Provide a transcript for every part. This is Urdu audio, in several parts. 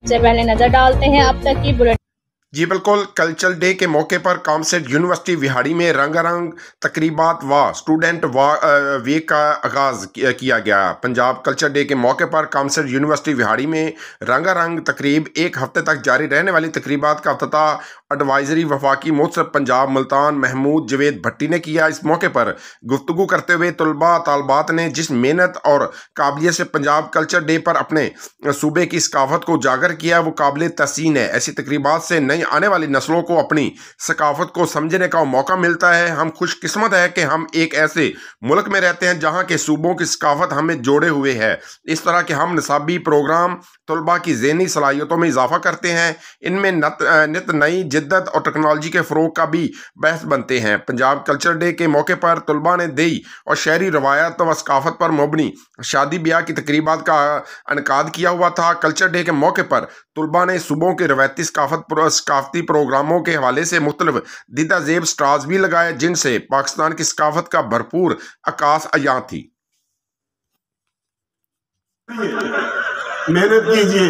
سے پہلے نظر ڈالتے ہیں اب تک کی بلٹ۔ جی بالکل، کلچر ڈے کے موقع پر کامسیٹ یونیورسٹی وہاڑی میں رنگا رنگ تقریبات و اسٹوڈنٹ ویک کا آغاز کیا گیا۔ پنجاب کلچر ڈے کے موقع پر کامسیٹ یونیورسٹی وہاڑی میں رنگا رنگ تقریب ایک ہفتے تک جاری رہنے والی تقریبات کا افتتاح ایڈوائزری وفاقی محتسب پنجاب ملتان محمود جوید بھٹی نے کیا۔ اس موقع پر گفتگو کرتے ہوئے طلباء طالبات نے جس محنت اور قابلیت سے پنجاب کلچر ڈے پر اپنے صوبے کی ثقافت کو اجاگر کیا وہ قابل تحسین ہے۔ ایسی تقریبات سے نئی آنے والی نسلوں کو اپنی ثقافت کو سمجھنے کا موقع ملتا ہے۔ ہم خوش قسمت ہے کہ ہم ایک ایسے ملک میں رہتے ہیں جہاں کے صوبوں کی ثقافت ہمیں جوڑے ہوئے ہے۔ اس طرح کے ہم نصابی پروگرام طلباء کی ذہنی صلاحیتوں میں اضافہ کرتے ہیں، ان میں نت نئی جدت اور ٹیکنالوجی کے فروغ کا بھی باعث بنتے ہیں۔ پنجاب کلچر ڈے کے موقع پر طلباء نے دیہی اور شہری روایات و ثقافت پر مبنی شادی بیاہ کی تقریبات کا انعقاد کیا ہوا تھا۔ کلچر ڈے کے موقع پر طلباء نے صوبوں کے روایتی ثقافتی پروگراموں کے حوالے سے مختلف دیدہ زیب سٹالز بھی لگائے جن سے پاکستان کی ثقافت کا بھرپور عکاس عیاں تھی۔ محنت کیجیے،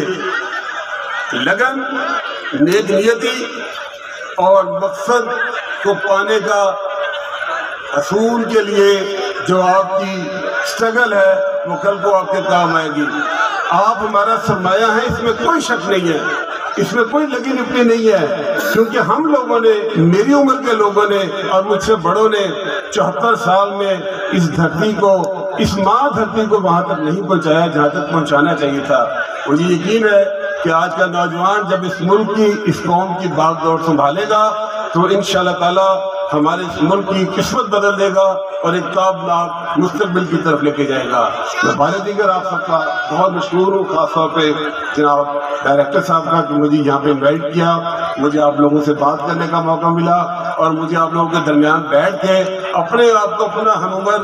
لگن، نیک نیتی اور مقصد کو پانے کا حصول کے لیے جو آپ کی سٹرگل ہے وہ کل کو آپ کے کام آئے گی۔ آپ ہمارا سرمایہ ہے، اس میں کوئی شک نہیں ہے، اس میں کوئی لگی لپٹی نہیں ہے، کیونکہ ہم لوگوں نے، میری عمر کے لوگوں نے اور مجھ سے بڑوں نے 74 سال میں اس دھرتی کو، اس ماں دھرتی کو وہاں تک نہیں پہنچایا جہاں تک پہنچانا چاہیے تھا۔ مجھے یقین ہے کہ آج کا نوجوان جب اس ملک کی، اس قوم کی باغ دوڑ سنبھالے گا تو انشاءاللہ تعالی ہمارے اس ملک کی قسمت بدل دے گا اور ایک تابناک مستقبل کی طرف لے کے جائے گا۔ میں بارے دیگر آپ سب کا بہت مشکور ہوں، خاص طور پہ جناب ڈائریکٹر صاحب کا کہ مجھے یہاں پہ انوائٹ کیا، مجھے آپ لوگوں سے بات کرنے کا موقع ملا اور مجھے آپ لوگوں کے درمیان بیٹھ کے اپنے آپ کو اپنا ہم عمر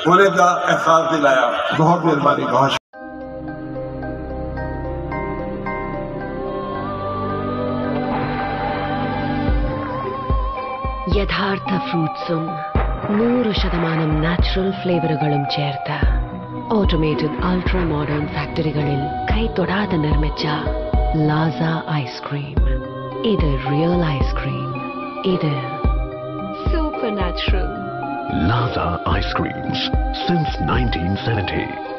ہونے کا احساس دلایا۔ بہت مہربانی، بہت യഥാർത്ഥ ഫ്രൂട്ട്സും 100% നാച്ചുറൽ ഫ്ലേവറുകളും ചേർത്ത് ഓട്ടോമേറ്റഡ് അൾട്രാ മോഡേൺ ഫാക്ടറികളിൽ കൈതൊടാതെ നിർമ്മിച്ച ലാസ ഐസ്ക്രീം. ഇത് റിയൽ ഐസ്ക്രീം, ഇത് super natural. Laza Ice Creams since 1970.